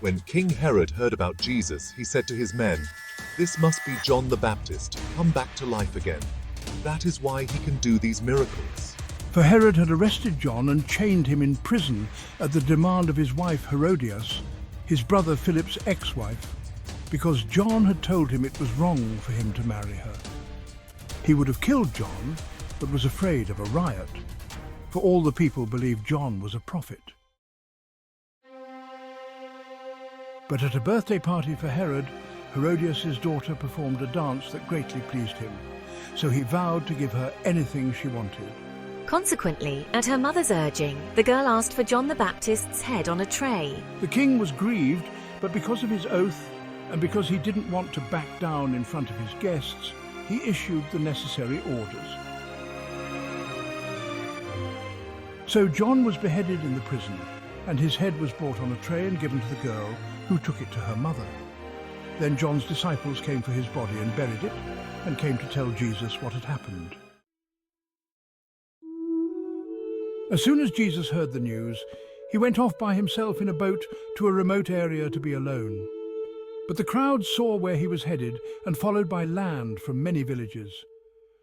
When King Herod heard about Jesus, he said to his men, "This must be John the Baptist, come back to life again. That is why he can do these miracles." For Herod had arrested John and chained him in prison at the demand of his wife Herodias, his brother Philip's ex-wife, because John had told him it was wrong for him to marry her. He would have killed John, but was afraid of a riot, for all the people believed John was a prophet. But at a birthday party for Herod, Herodias' daughter performed a dance that greatly pleased him, so he vowed to give her anything she wanted. Consequently, at her mother's urging, the girl asked for John the Baptist's head on a tray. The king was grieved, but because of his oath, and because he didn't want to back down in front of his guests, he issued the necessary orders. So John was beheaded in the prison, and his head was brought on a tray and given to the girl, who took it to her mother. Then John's disciples came for his body and buried it, and came to tell Jesus what had happened. As soon as Jesus heard the news, he went off by himself in a boat to a remote area to be alone. But the crowd saw where he was headed and followed by land from many villages.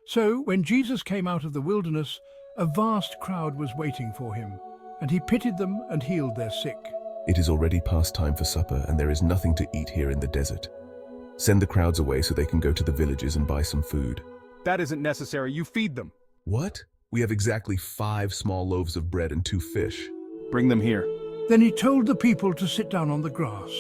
So, when Jesus came out of the wilderness, a vast crowd was waiting for him, and he pitied them and healed their sick. It is already past time for supper, and there is nothing to eat here in the desert. Send the crowds away so they can go to the villages and buy some food. That isn't necessary. You feed them. What? We have exactly 5 small loaves of bread and 2 fish. Bring them here. Then he told the people to sit down on the grass.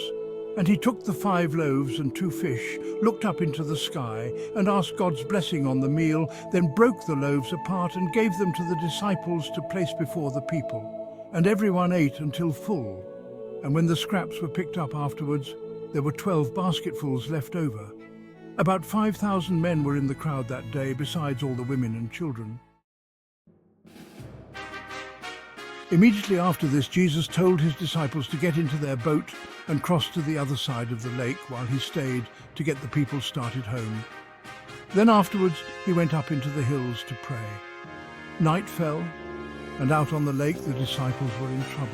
And he took the 5 loaves and 2 fish, looked up into the sky, and asked God's blessing on the meal, then broke the loaves apart and gave them to the disciples to place before the people. And everyone ate until full. And when the scraps were picked up afterwards, there were 12 basketfuls left over. About 5,000 men were in the crowd that day, besides all the women and children. Immediately after this, Jesus told his disciples to get into their boat and cross to the other side of the lake while he stayed to get the people started home. Then afterwards, he went up into the hills to pray. Night fell, and out on the lake the disciples were in trouble,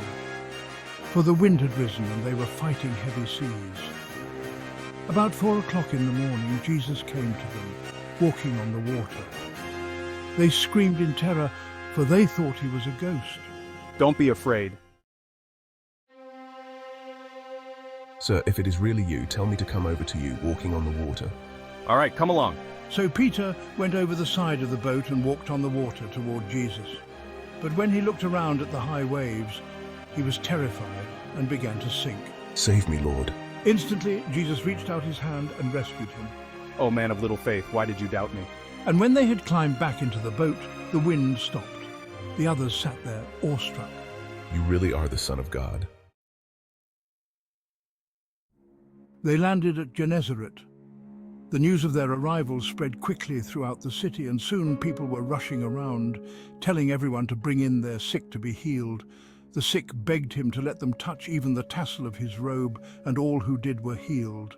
for the wind had risen and they were fighting heavy seas. About 4 o'clock in the morning, Jesus came to them, walking on the water. They screamed in terror, for they thought he was a ghost. Don't be afraid. Sir, if it is really you, tell me to come over to you, walking on the water. All right, come along. So Peter went over the side of the boat and walked on the water toward Jesus. But when he looked around at the high waves, he was terrified and began to sink. Save me, Lord. Instantly, Jesus reached out his hand and rescued him. Oh, man of little faith, why did you doubt me? And when they had climbed back into the boat, the wind stopped. The others sat there, awestruck. You really are the Son of God. They landed at Gennesaret. The news of their arrival spread quickly throughout the city, and soon people were rushing around, telling everyone to bring in their sick to be healed. The sick begged him to let them touch even the tassel of his robe, and all who did were healed.